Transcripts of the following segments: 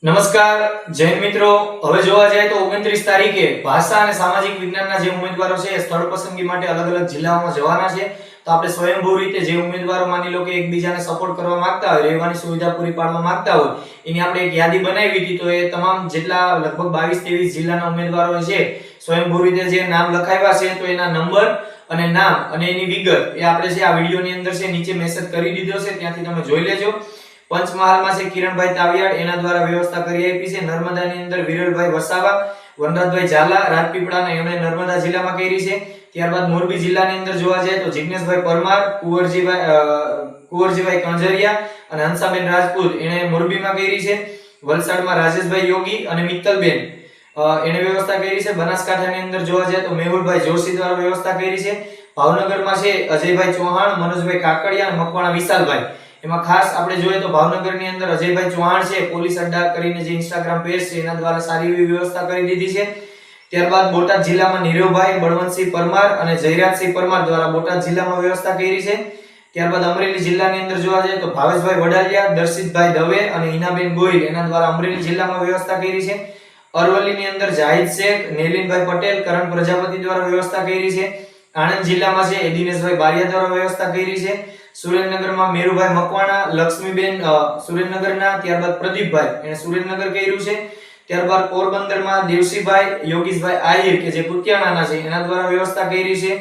નમસ્કાર જૈન મિત્રો, હવે જોવા જાય તો 29 તારીખે ભાષા અને સામાજિક વિજ્ઞાનના જે ઉમેદવારો છે સ્થળ પસંદગી માટે અલગ અલગ જિલ્લાઓમાં જવાના છે. તો આપણે સ્વયંભૂ રીતે જે ઉમેદવારો માની લો કે એકબીજાને સપોર્ટ કરવા માંગતા હોય, રહેવાની સુવિધા પૂરી પાડવા માંગતા હોય, એની આપણે એક યાદી બનાવી હતી. તો એ તમામ જેટલા લગભગ 22-23 જિલ્લાના ઉમેદવારો છે સ્વયંભૂ રીતે જે નામ લખાવ્યા છે, તો એના નંબર અને નામ અને એની વિગત એ આપણે છે આ વિડિયોની અંદર છે નીચે મેસેજ કરી દીધો છે, ત્યાંથી તમે જોઈ લેજો. પંચમહાલમાં છે કિરણભાઈ તાવિયાડ, એના દ્વારા વ્યવસ્થા કરી આપી છે. નર્મદાની અંદર વિરલભાઈ વસાવા, વનરાજભાઈ ઝાલા, રાજપીપળાના એમણે નર્મદા જિલ્લામાં કરી છે. ત્યારબાદ મોરબી જિલ્લાની અંદર જોવા જાય તો જિગ્નેશભાઈ પરમાર, કુંવરજીભાઈ કંજરિયા અને હંસાબેન રાજપૂત એને મોરબીમાં કરી છે. વલસાડમાં રાજેશભાઈ યોગી અને મિત્તલબેન એને વ્યવસ્થા કરી છે. બનાસકાંઠાની અંદર જોવા જાય તો મેહુલભાઈ જોશી દ્વારા વ્યવસ્થા કરી છે. ભાવનગરમાં છે અજયભાઈ ચૌહાણ, મનોજભાઈ કાકડિયા અને મકવાણા વિશાલભાઈ. એમાં ખાસ આપણે જોઈએ તો ભાવનગરની અંદર અજયભાઈ ચૌહાણ છે પોલીસ અડ્ડા કરીને જે ઇન્સ્ટાગ્રામ પેજ છે એના દ્વારા સારી એવી વ્યવસ્થા કરી દીધી છે. ત્યારબાદ બોટાદ જિલ્લામાં નીરવભાઈ, બળવંતસિંહ પરમાર અને જયરાજસિંહ પરમાર દ્વારા બોટાદ જિલ્લામાં વ્યવસ્થા કરી છે. ત્યારબાદ અમરેલી જિલ્લાની અંદર જોવા જાય તો ભાવેશભાઈ વડાલિયા, દર્શિતભાઈ દવે અને હિનાબેન ગોહિલ એના દ્વારા અમરેલી જિલ્લામાં વ્યવસ્થા કરી છે. અરવલ્લીની અંદર જાહિદ શેખ, નેલિનભાઈ પટેલ, કરણ પ્રજાપતિ દ્વારા વ્યવસ્થા કરી છે. આણંદ જિલ્લામાં છે દિનેશભાઈ બારિયા દ્વારા વ્યવસ્થા કરી છે. સુરેન્દ્રનગરમાં મેરુભાઈ મકવાણા, લક્ષ્મીબેન સુરેન્દ્રનગરના, ત્યારબાદ પ્રદીપભાઈ એને સુરેન્દ્રનગર કર્યું છે. ત્યારબાદ પોરબંદરમાં દેવસીભાઈ યોગીશભાઈ આહિર કે જે કુતિયાણાના છે એના દ્વારા વ્યવસ્થા કરી છે.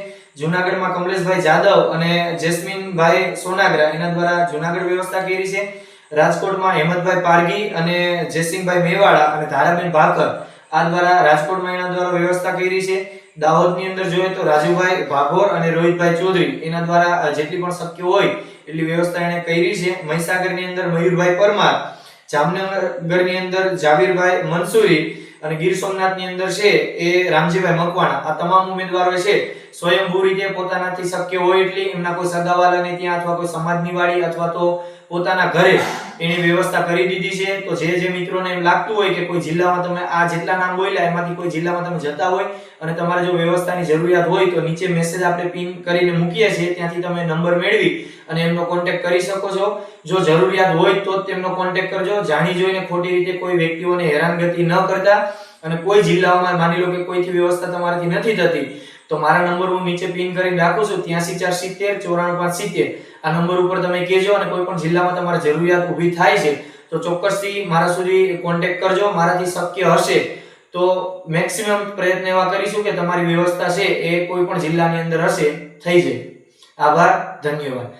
જૂનાગઢમાં કમલેશભાઈ જાદવ અને જેસ્મીનભાઈ સોનાગરા એના દ્વારા જૂનાગઢ વ્યવસ્થા કરી છે. રાજકોટમાં હેમંતભાઈ પારગી અને જયસિંહભાઈ મેવાડા અને ધારાબેન ભાકર આ દ્વારા રાજકોટમાં એના દ્વારા વ્યવસ્થા કરી છે. દાહોદની અંદર જોઈએ તો રાજુભાઈ ભાભોર અને રોહિતભાઈ ચૌધરી એના દ્વારા જેટલી પણ શક્ય હોય એટલી વ્યવસ્થા એને કરી છે. મહીસાગરની અંદર મયુરભાઈ પરમાર, જામનગરની અંદર જાવીરભાઈ મંસૂરી અને ગીર સોમનાથની અંદર છે એ રામજીભાઈ મકવાણા. આ તમામ ઉમેદવારો છે સ્વયંભૂ રીતે પોતાનાથી શક્ય હોય એટલી એમના કોઈ સગાવાલાને ત્યાં અથવા કોઈ સમાજની વાડી અથવા તો પોતાના ઘરે એની વ્યવસ્થા કરી દીધી છે. તો જે મિત્રોને એમ લાગતું હોય કે કોઈ જિલ્લામાં તમે આ જેટલા નામ બોલ્યા એમાંથી કોઈ જિલ્લામાં તમે જતા હોય અને તમારે જો વ્યવસ્થાની જરૂરિયાત હોય તો નીચે મેસેજ આપણે પિન કરીને મૂકીએ છીએ, ત્યાંથી તમે નંબર મેળવી અને એમનો કોન્ટેક્ટ કરી શકો છો. જો જરૂરિયાત હોય તો જ તેમનો કોન્ટેક્ટ કરજો. જાણી જોઈને ખોટી રીતે કોઈ વ્યક્તિઓને હેરાનગતિ ન કરતા. અને કોઈ જિલ્લામાં માની લો કે કોઈથી વ્યવસ્થા તમારાથી નથી થતી તો મારા નંબર હું નીચે પિન કરીને રાખું છું 83 470 94 570. આ નંબર ઉપર તમે કહેજો અને કોઈ પણ જિલ્લામાં તમારે જરૂરિયાત ઊભી થાય છે તો ચોક્કસથી મારા સુધી કોન્ટેક્ટ કરજો. મારાથી શક્ય હશે તો મેક્સિમમ પ્રયત્ન એવા કરીશું કે તમારી વ્યવસ્થા છે એ કોઈ પણ જિલ્લાની અંદર હશે થઈ જાય. આભાર, ધન્યવાદ.